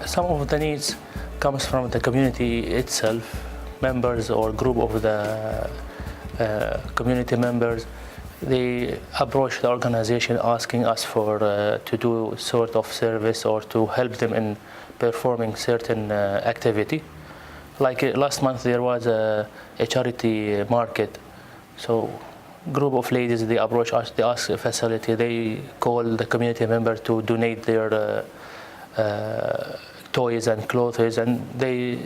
Some of the needs comes from the community itself, members or group of the community members. They approach the organization asking us for to do sort of service or to help them in performing certain activity. Like last month there was a charity market, so group of ladies, they approach us, they ask a facility, they call the community member to donate their toys and clothes, and they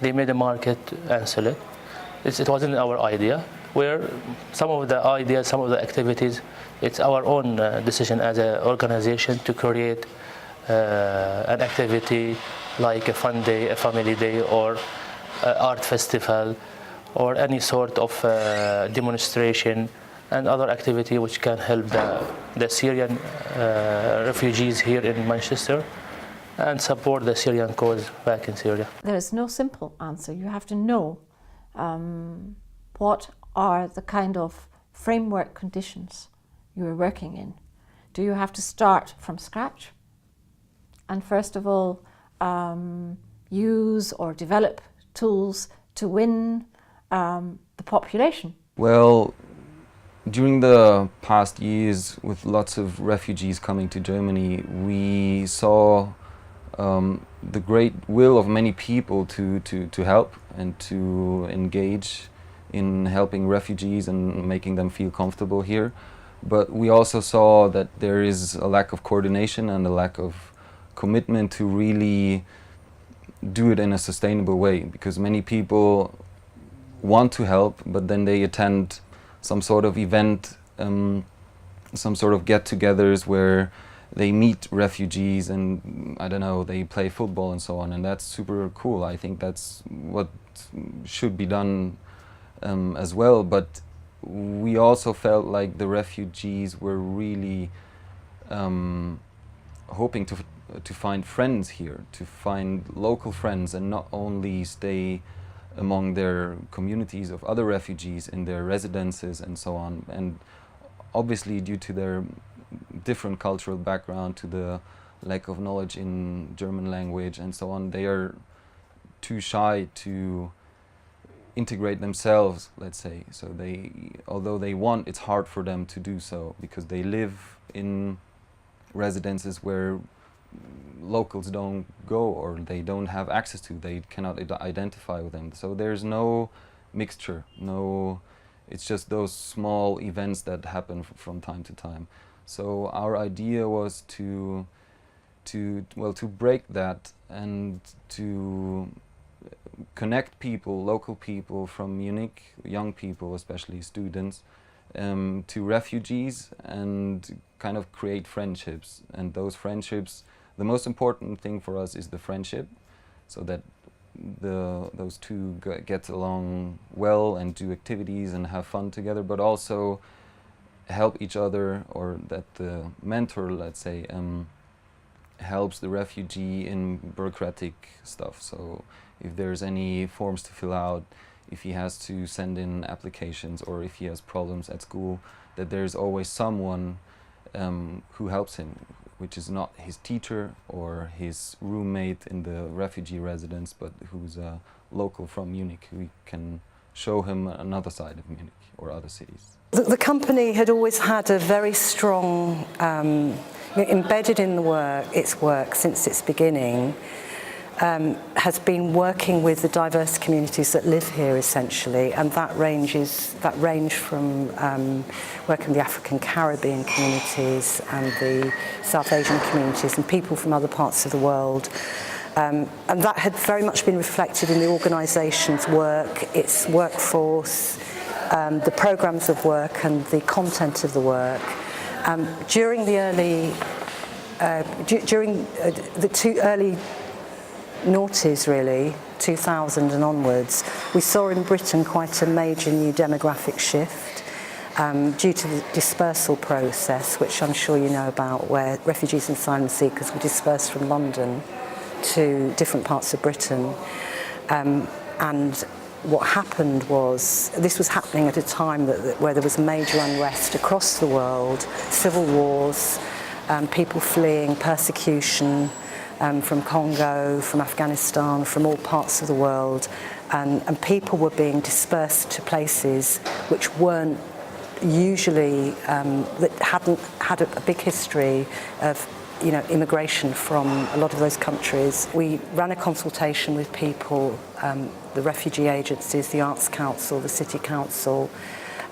made a market and sell it. It wasn't our idea. Where some of the ideas, some of the activities, it's our own decision as an organization to create an activity like a fun day, a family day, or art festival, or any sort of demonstration and other activity which can help the Syrian refugees here in Manchester and support the Syrian cause back in Syria. There is no simple answer. You have to know what are the kind of framework conditions you are working in. Do you have to start from scratch? And first of all, use or develop tools to win the population? Well, during the past years, with lots of refugees coming to Germany, we saw the great will of many people to help and to engage in helping refugees and making them feel comfortable here. But we also saw that there is a lack of coordination and a lack of commitment to really do it in a sustainable way, because many people want to help, but then they attend some sort of event, some sort of get-togethers where they meet refugees and, I don't know, they play football and so on, and that's super cool. I think that's what should be done as well, but we also felt like the refugees were really hoping to find friends here, to find local friends, and not only stay among their communities of other refugees in their residences and so on. And obviously, due to their different cultural background, to the lack of knowledge in German language and so on, they are too shy to integrate themselves, let's say. So although they want, it's hard for them to do so, because they live in residences where locals don't go, or they don't have access to, they cannot identify with them. So there's no mixture, it's just those small events that happen from time to time. So our idea was to break that and to connect people, local people from Munich, young people, especially students, to refugees, and kind of create friendships. And those friendships, the most important thing for us is the friendship, so that those two get along well and do activities and have fun together, but also help each other, or that the mentor, let's say, helps the refugee in bureaucratic stuff. So if there's any forms to fill out, if he has to send in applications, or if he has problems at school, that there's always someone who helps him, which is not his teacher or his roommate in the refugee residence, but who's a local from Munich, who can show him another side of Munich or other cities. The company had always had a very strong, embedded in its work since its beginning, has been working with the diverse communities that live here, essentially, and that range from working with the African Caribbean communities and the South Asian communities and people from other parts of the world. And that had very much been reflected in the organisation's work, its workforce, the programmes of work and the content of the work. During the two early noughties, really, 2000 and onwards, we saw in Britain quite a major new demographic shift due to the dispersal process, which I'm sure you know about, where refugees and asylum seekers were dispersed from London to different parts of Britain. And what happened was, this was happening at a time where there was major unrest across the world, civil wars, people fleeing, persecution, from Congo, from Afghanistan, from all parts of the world, and people were being dispersed to places which weren't usually, that hadn't had a big history of immigration from a lot of those countries. We ran a consultation with people, the refugee agencies, the Arts Council, the City Council,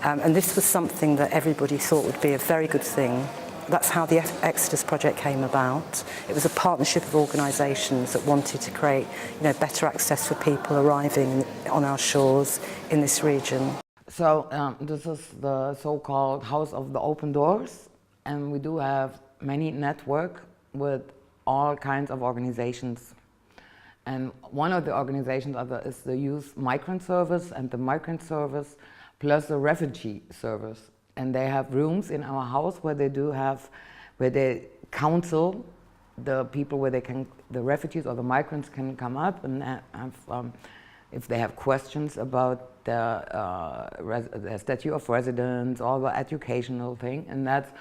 and this was something that everybody thought would be a very good thing. That's how the Exodus project came about. It was a partnership of organisations that wanted to create better access for people arriving on our shores in this region. So this is the so-called House of the Open Doors, and we do have many network with all kinds of organizations. And one of the organizations is the Youth Migrant Service and the Migrant Service plus the Refugee Service. And they have rooms in our house where they counsel the people the refugees or the migrants can come up and have, if they have questions about the statute of residence or the educational thing. And that's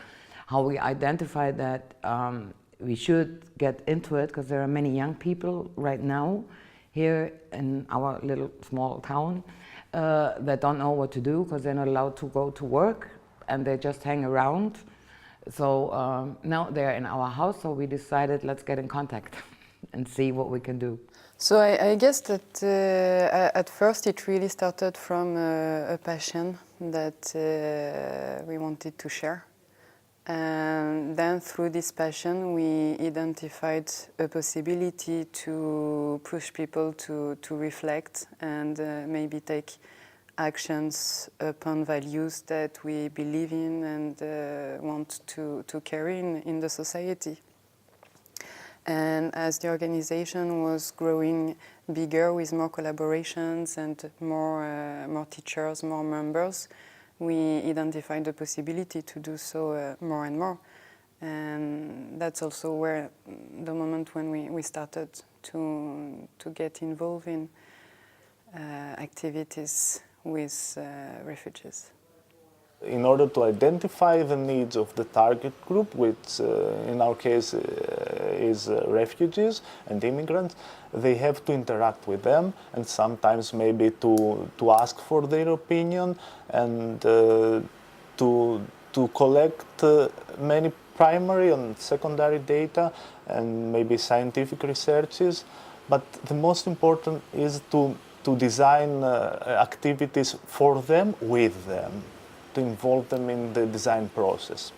how we identified that we should get into it, because there are many young people right now here in our little small town that don't know what to do because they're not allowed to go to work and they just hang around. So now they're in our house, so we decided let's get in contact and see what we can do. So I guess that at first it really started from a passion that we wanted to share. And then through this passion we identified a possibility to push people to reflect and maybe take actions upon values that we believe in and want to carry in the society. And as the organization was growing bigger with more collaborations and more teachers, more members, we identified the possibility to do so more and more. And that's also where the moment when we started to get involved in activities with refugees. In order to identify the needs of the target group, which in our case is refugees and immigrants, they have to interact with them and sometimes maybe to ask for their opinion and to collect many primary and secondary data and maybe scientific researches. But the most important is to design activities for them, with them, to involve them in the design process.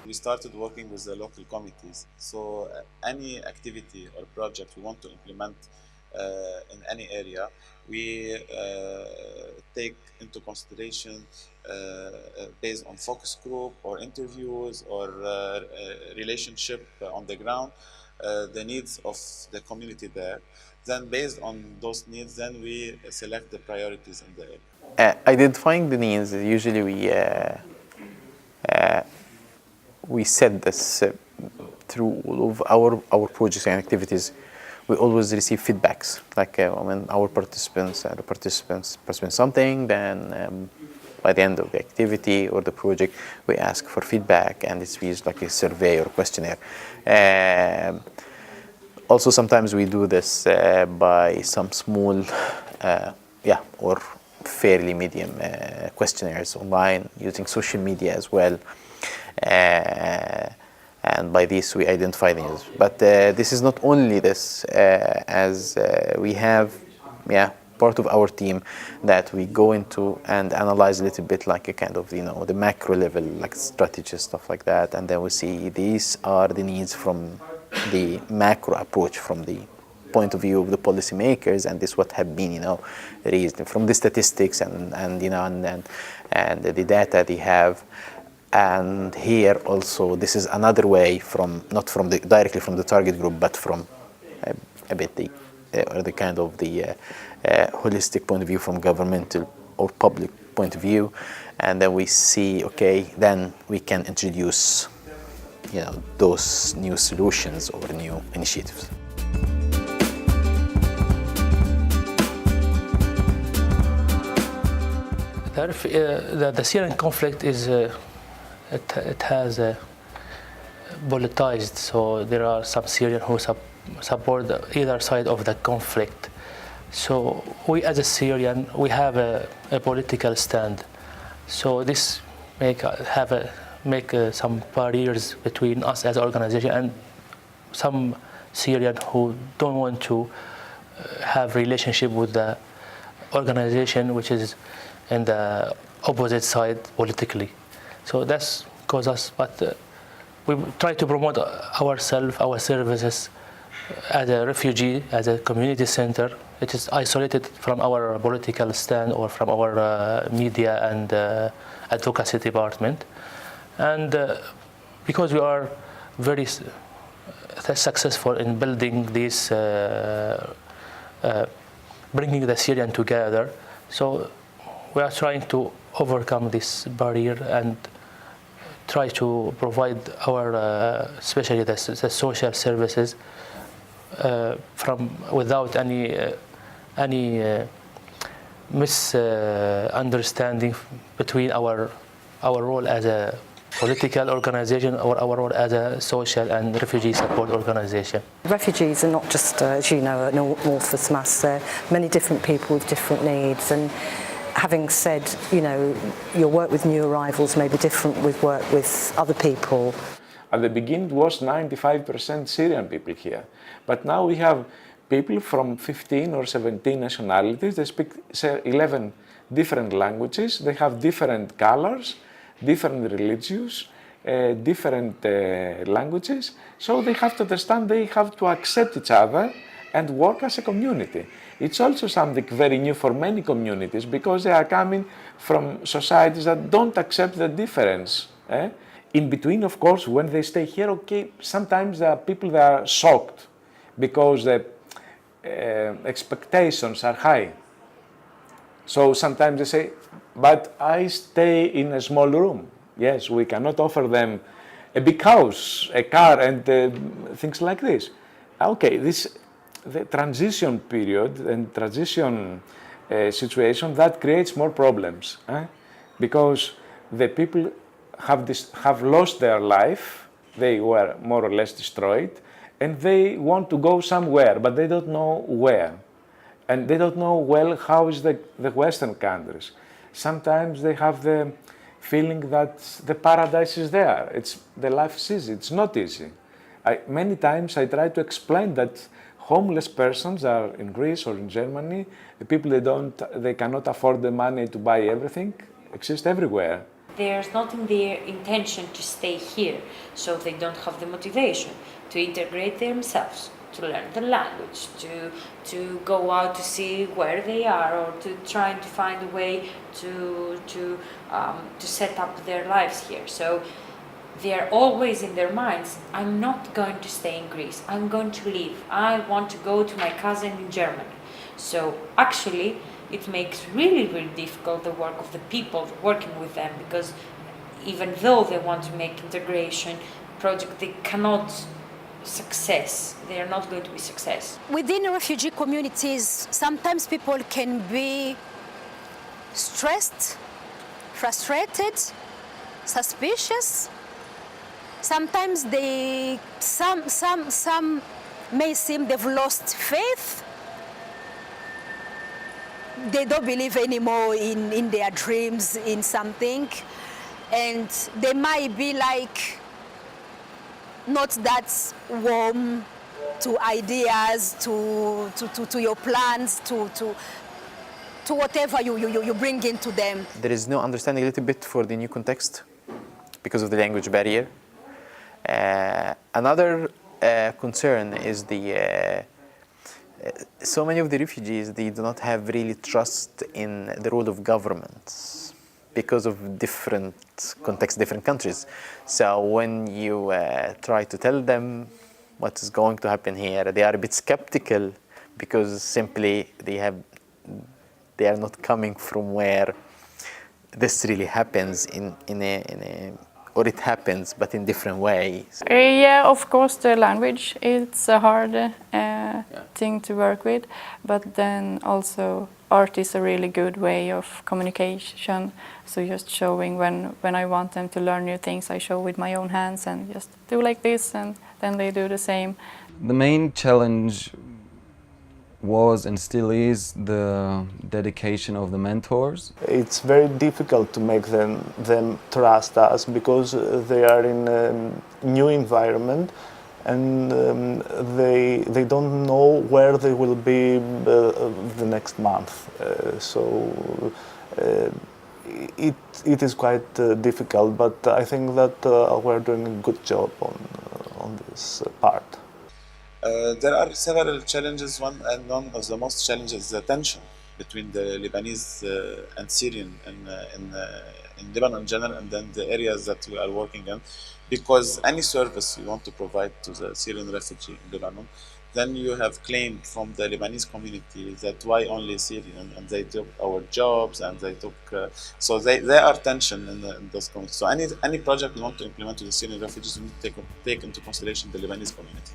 We started working with the local committees, so any activity or project we want to implement in any area, we take into consideration based on focus group or interviews or relationship on the ground, the needs of the community there. Then based on those needs, then we select the priorities in the area. Identifying the needs, usually we set this through all of our projects and activities. We always receive feedbacks, like when our participants present something, then by the end of the activity or the project, we ask for feedback, and it's used like a survey or questionnaire. Also, sometimes we do this by some small, or fairly medium questionnaires online using social media as well. And by this we identify these. But this is not only this, as we have part of our team that we go into and analyze a little bit, like a kind of the macro level, like strategy, stuff like that, and then we see these are the needs from the macro approach, from the point of view of the policymakers, and this what have been raised from the statistics and the data they have. And here also, this is another way not directly from the target group, but from a bit the kind of the holistic point of view, from governmental or public point of view. And then we see, okay, then we can introduce those new solutions or new initiatives. The Syrian conflict is it has politicized, so there are some Syrians who support either side of the conflict. So we, as a Syrian, we have a political stand. So this make some barriers between us as an organization and some Syrian who don't want to have relationship with the organization which is in the opposite side politically. So that's cause us, but we try to promote ourselves, our services as a refugee, as a community center. It is isolated from our political stand or from our media and advocacy department. And because we are very successful in building this, bringing the Syrian together, so we are trying to overcome this barrier and try to provide our, especially the social services, without any misunderstanding between our role as a political organization or our role as a social and refugee support organization. Refugees are not just, as you know, an amorphous mass. There are many different people with different needs, and having said, you know, your work with new arrivals may be different with work with other people. At the beginning, it was 95% Syrian people here, but now we have people from 15 or 17 nationalities. They speak 11 different languages. They have different colors, different religions, different languages. So they have to understand, they have to accept each other and work as a community. It's also something very new for many communities because they are coming from societies that don't accept the difference. In between, of course, when they stay here, okay, sometimes there are people that are shocked because the expectations are high. So sometimes they say, but I stay in a small room. Yes, we cannot offer them a big house, a car, and things like this. Okay, the transition period and transition situation, that creates more problems, because the people have lost their life, they were more or less destroyed, and they want to go somewhere, but they don't know where. And they don't know well how is the Western countries. Sometimes they have the feeling that the paradise is there. The life is easy. It's not easy. Many times I try to explain that homeless persons are in Greece or in Germany. The people they cannot afford the money to buy everything, exist everywhere. There's not in their intention to stay here, so they don't have the motivation to integrate themselves, to learn the language, to go out to see where they are, or to try to find a way to set up their lives here. So they are always in their minds, I'm not going to stay in Greece, I'm going to leave, I want to go to my cousin in Germany. So actually it makes really, really difficult the work of the people working with them, because even though they want to make integration project, they cannot success. They are not going to be success. Within refugee communities, sometimes people can be stressed, frustrated, suspicious. Sometimes some may seem they've lost faith. They don't believe anymore in their dreams, in something, and they might be like not that warm to ideas, to your plans, to whatever you bring into them. There is no understanding a little bit for the new context because of the language barrier. Another concern is so many of the refugees, they do not have really trust in the role of governments because of different contexts, different countries. So when you try to tell them what is going to happen here, they are a bit skeptical because simply they are not coming from where this really happens or it happens, but in different ways. Yeah, of course, the language, it's a hard thing to work with, but then also art is a really good way of communication. So just showing when I want them to learn new things, I show with my own hands and just do like this, and then they do the same. The main challenge was and still is the dedication of the mentors. It's very difficult to make them trust us because they are in a new environment and they don't know where they will be the next month. It is quite difficult, but I think that we're doing a good job on this part. There are several challenges. One of the most challenges is the tension between the Lebanese and Syrian in Lebanon in general, and then the areas that we are working in. Because any service you want to provide to the Syrian refugee in Lebanon, then you have claimed from the Lebanese community that why only Syrian, and they took our jobs, and they took, so there are tension in those communities. So any project we want to implement to the Syrian refugees, we need to take into consideration the Lebanese community.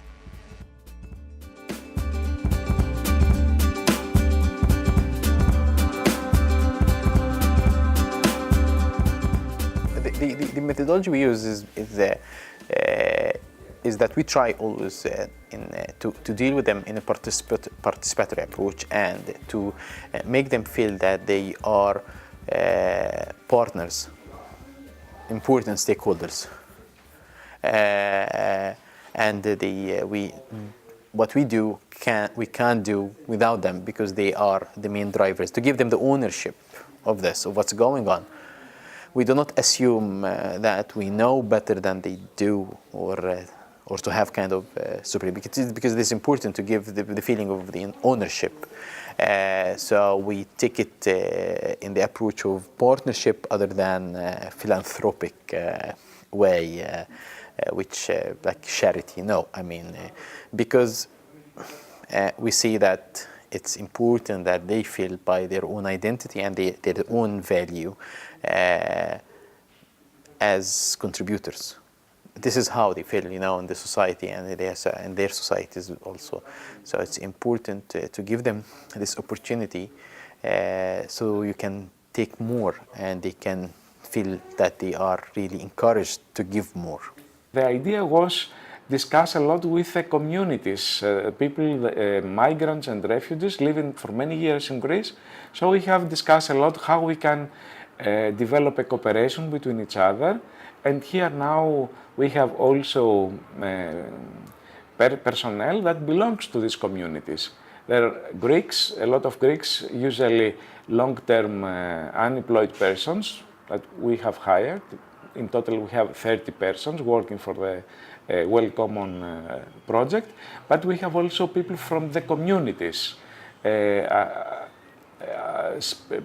The methodology we use is that we try always to deal with them in a participatory approach and to make them feel that they are partners, important stakeholders, and what we do we can't do without them because they are the main drivers. To give them the ownership of this, of what's going on. We do not assume that we know better than they do, or to have kind of superiority, because it is important to give the feeling of the ownership. So we take it in the approach of partnership other than philanthropic way, which like charity. No, I mean, because we see that it's important that they feel by their own identity and their own value as contributors. This is how they feel, in the society and in their societies also. So it's important to give them this opportunity so you can take more and they can feel that they are really encouraged to give more. The idea was discuss a lot with the communities, people, migrants and refugees living for many years in Greece. So we have discussed a lot how we can develop a cooperation between each other. And here now we have also personnel that belongs to these communities. There are Greeks, a lot of Greeks, usually long-term unemployed persons that we have hired. In total we have 30 persons working for the Well Common project, but we have also people from the communities.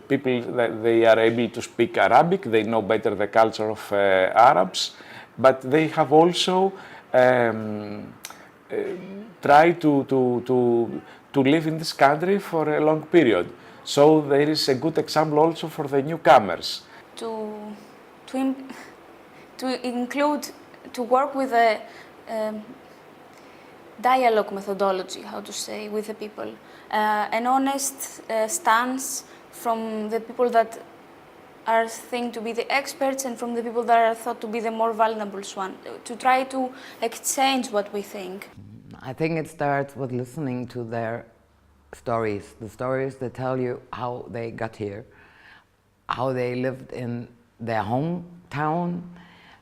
People that they are able to speak Arabic, they know better the culture of Arabs, but they have also tried to live in this country for a long period. So there is a good example also for the newcomers. To work with a dialogue methodology, with the people. An honest stance from the people that are thought to be the experts and from the people that are thought to be the more vulnerable one, to try to exchange what we think. I think it starts with listening to their stories, the stories that tell you how they got here, how they lived in their hometown,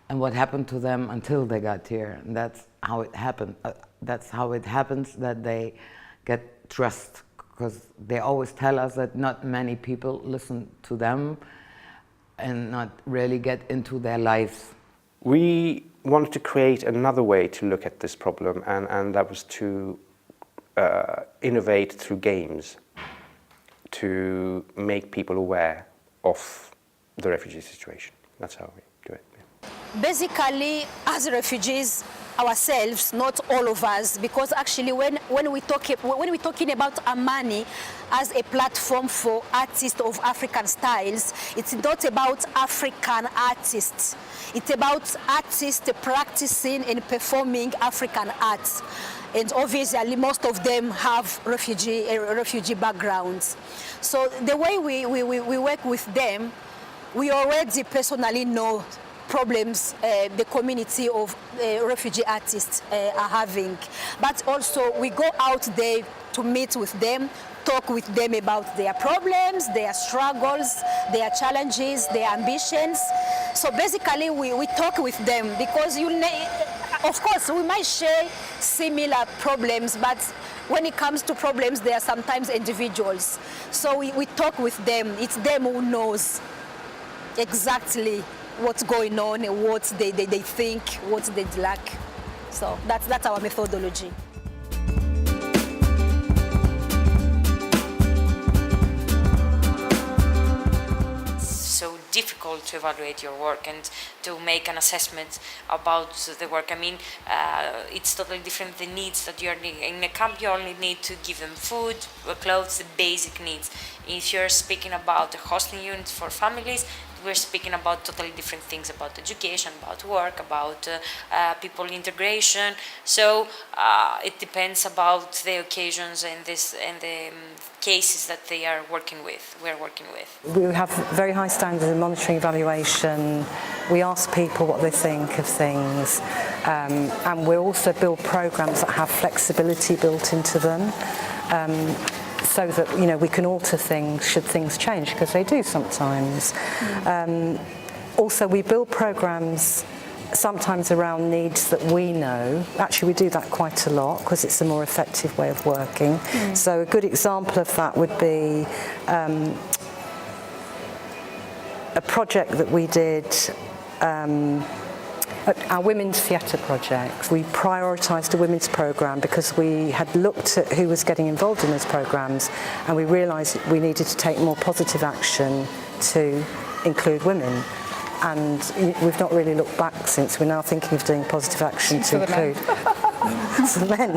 and what happened to them until they got here. And that's how it happened. That's how it happens that they get trust, because they always tell us that not many people listen to them and not really get into their lives. We wanted to create another way to look at this problem, and that was to innovate through games to make people aware of the refugee situation. That's how we do it. Yeah. Basically, as refugees ourselves, not all of us, because actually when we're talking about Amani as a platform for artists of African styles, it's not about African artists. It's about artists practicing and performing African arts. And obviously most of them have refugee backgrounds. So the way we work with them, we already personally know problems the community of refugee artists are having. But also we go out there to meet with them, talk with them about their problems, their struggles, their challenges, their ambitions. So basically we talk with them because of course we might share similar problems, but when it comes to problems, they are sometimes individuals. So we talk with them. It's them who knows exactly what's going on, what they think, what they lack. So that's our methodology. So difficult to evaluate your work and to make an assessment about the work. I mean, it's totally different, the needs that you're needing. In a camp, you only need to give them food, clothes, the basic needs. If you're speaking about a hosting unit for families, we're speaking about totally different things, about education, about work, about people integration. So it depends about the occasions and the cases that they are working with. We're working with. We have very high standards in monitoring evaluation. We ask people what they think of things, and we also build programs that have flexibility built into them. So that we can alter things should things change, because they do sometimes. Also, we build programs sometimes around needs that we know. Actually, we do that quite a lot because it's a more effective way of working. So a good example of that would be a project that we did. Our women's theatre project, we prioritised a women's programme because we had looked at who was getting involved in those programmes, and we realised we needed to take more positive action to include women. And we've not really looked back since. We're now thinking of doing positive action to include the men,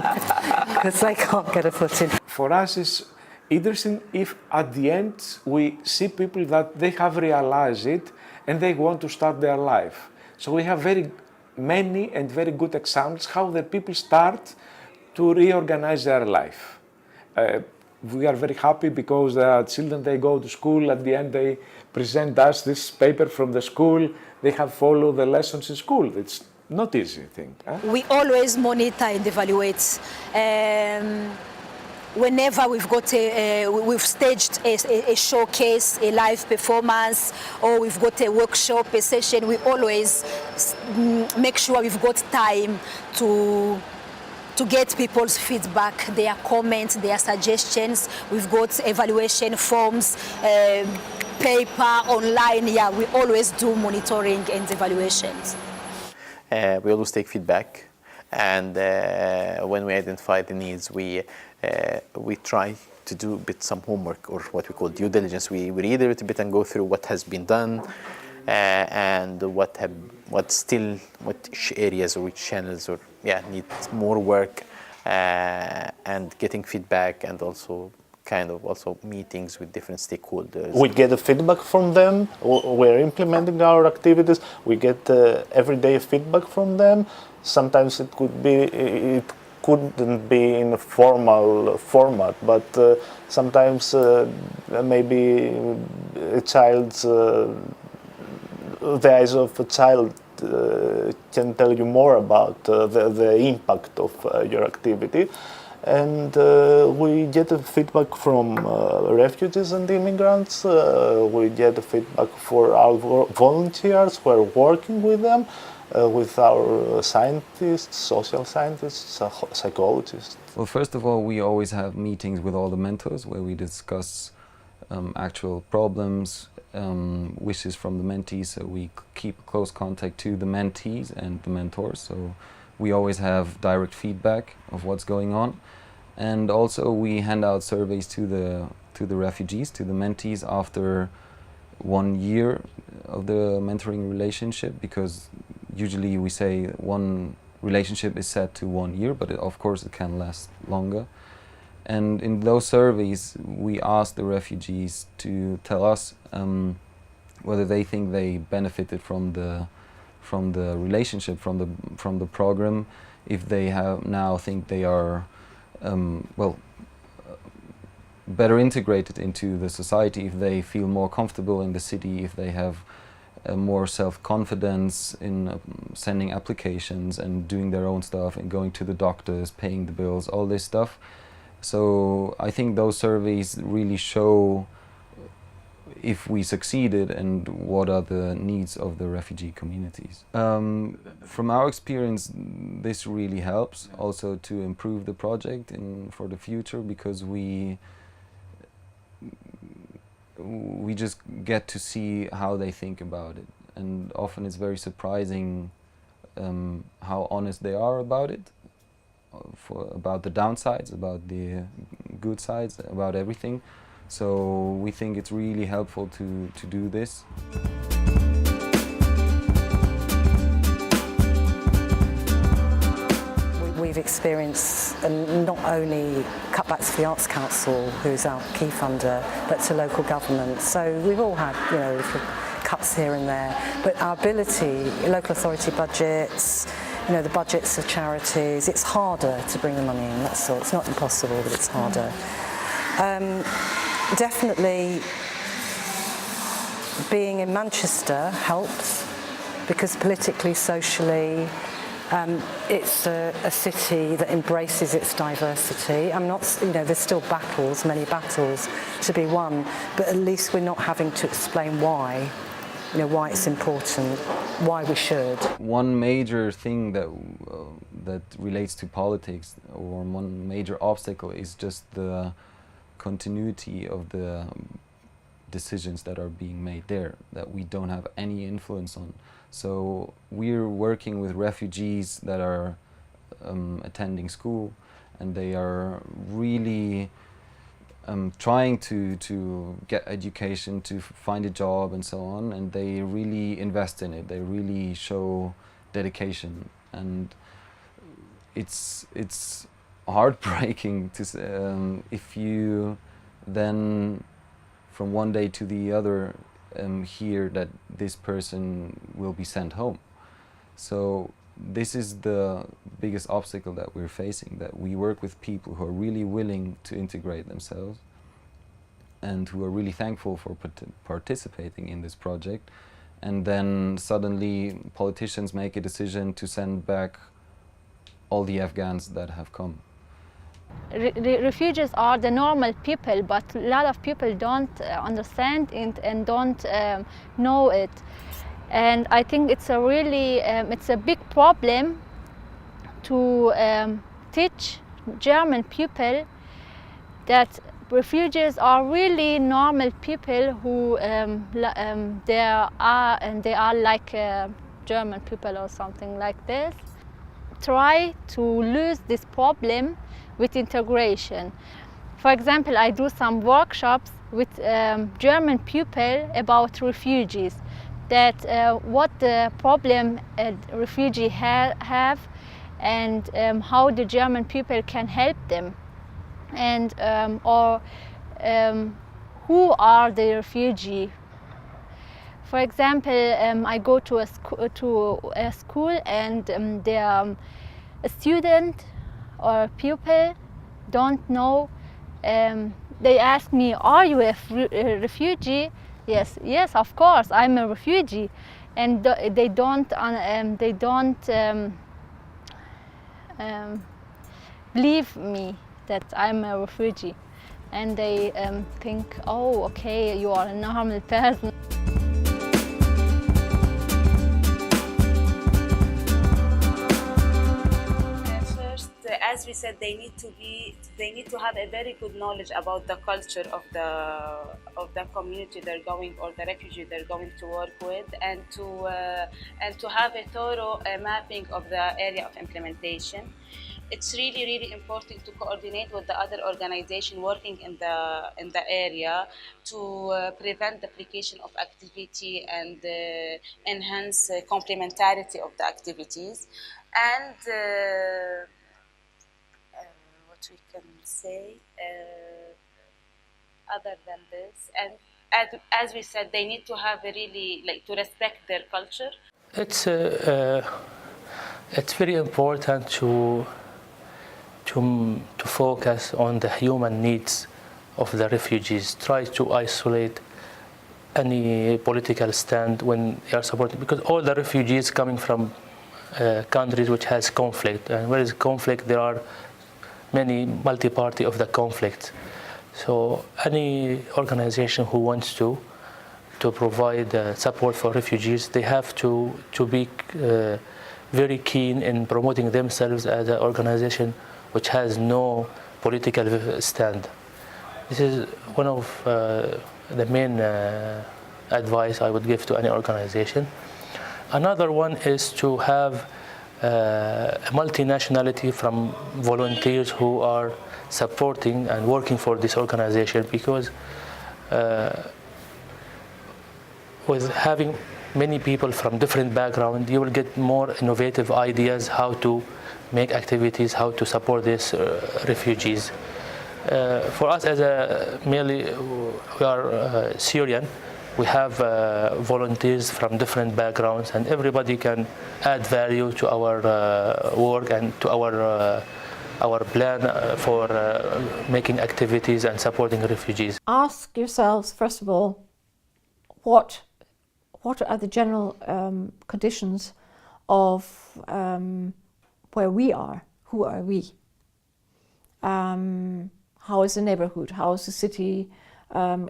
because they can't get a foot in. For us, it's interesting if at the end we see people that they have realised it and they want to start their life. So we have very many and very good examples how the people start to reorganize their life. We are very happy because the children, they go to school, at the end they present us this paper from the school, they have followed the lessons in school. It's not easy thing. Huh? We always monitor and evaluate. Whenever we've staged a showcase, a live performance, or we've got a workshop, a session, we always make sure we've got time to get people's feedback, their comments, their suggestions. We've got evaluation forms, paper, online. Yeah, we always do monitoring and evaluations. We always take feedback, and when we identify the needs, we try to do a bit some homework, or what we call due diligence. We read a little bit and go through what has been done, and what areas or which channels need more work, and getting feedback, and also meetings with different stakeholders. We get the feedback from them. We're implementing our activities. We get everyday feedback from them. Sometimes it couldn't be in a formal format, but sometimes maybe a child's the eyes of a child can tell you more about the impact of your activity. And we get the feedback from refugees and immigrants. We get the feedback for our volunteers who are working with them, with our scientists, social scientists, psychologists. Well, first of all, we always have meetings with all the mentors where we discuss actual problems, wishes from the mentees, so we keep close contact to the mentees and the mentors, so we always have direct feedback of what's going on. And also we hand out surveys to the refugees, to the mentees, after 1 year of the mentoring relationship, because usually we say one relationship is set to 1 year, but of course it can last longer. And in those surveys we ask the refugees to tell us whether they think they benefited from the relationship, from the program, if they now think they are better integrated into the society, if they feel more comfortable in the city, if they have more self-confidence in sending applications and doing their own stuff and going to the doctors, paying the bills, all this stuff. So I think those surveys really show if we succeeded and what are the needs of the refugee communities. From our experience, this really helps also to improve the project for the future, because we just get to see how they think about it, and often it's very surprising how honest they are about it, about the downsides, about the good sides, about everything. So we think it's really helpful to do this. We've experienced not only cutbacks for the Arts Council, who's our key funder, but to local government. So we've all had, little cuts here and there. But our ability, local authority budgets, the budgets of charities, it's harder to bring the money in, that's all. It's not impossible, but it's harder. Definitely being in Manchester helps, because politically, socially, it's a city that embraces its diversity. There's still many battles to be won, but at least we're not having to explain why it's important, why we should. One major thing that relates to politics, or one major obstacle, is just the continuity of the decisions that are being made there, that we don't have any influence on. So we're working with refugees that are attending school, and they are really trying to get education, to find a job and so on, and they really invest in it. They really show dedication, and it's heartbreaking to if you then from one day to the other hear that this person will be sent home. So this is the biggest obstacle that we're facing, that we work with people who are really willing to integrate themselves and who are really thankful for participating in this project, and then suddenly politicians make a decision to send back all the Afghans that have come. The refugees are the normal people, but a lot of people don't understand it and don't know it. And I think it's a really, it's a big problem to teach German people that refugees are really normal people who they are like German people or something like this. Try to lose this problem with integration. For example, I do some workshops with German people about refugees, that what the problem a refugee have and how the German people can help them, and who are the refugee. For example, I go to a school and a student or pupil don't know. They ask me, "Are you a refugee?" Yes, of course, I'm a refugee, and they don't believe me that I'm a refugee, and they think, "Oh, okay, you are a normal person." As we said, they need to have a very good knowledge about the culture of the community they're going, or the refugee they're going to work with, and to have a thorough mapping of the area of implementation. It's really important to coordinate with the other organizations working in the area to prevent duplication of activity and enhance complementarity of the activities. And what we can say other than this, and as we said, they need to have to respect their culture. It's very important to focus on the human needs of the refugees. Try to isolate any political stand when they are supporting, because all the refugees coming from countries which has conflict, and where is conflict there are many multi-party of the conflict. So any organization who wants to provide support for refugees, they have to be very keen in promoting themselves as an organization which has no political stand. This is one of the main advice I would give to any organization. Another one is to have a multinationality from volunteers who are supporting and working for this organization, because with having many people from different backgrounds, you will get more innovative ideas how to make activities, how to support these refugees. For us, as mainly we are Syrian, we have volunteers from different backgrounds, and everybody can add value to our work and to our plan for making activities and supporting refugees. Ask yourselves, first of all, what are the general conditions of where we are? Who are we? How is the neighborhood? How is the city?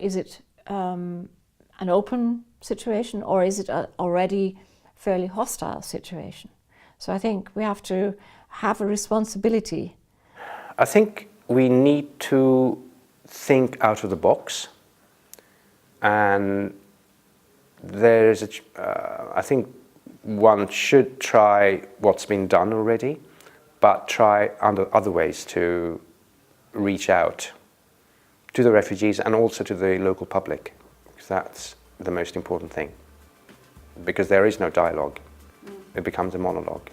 Is it an open situation, or is it a already fairly hostile situation? So I think we have to have a responsibility. I think we need to think out of the box, and there is I think one should try what's been done already, but try other ways to reach out to the refugees and also to the local public, because that's the most important thing. Because there is no dialogue, it becomes a monologue.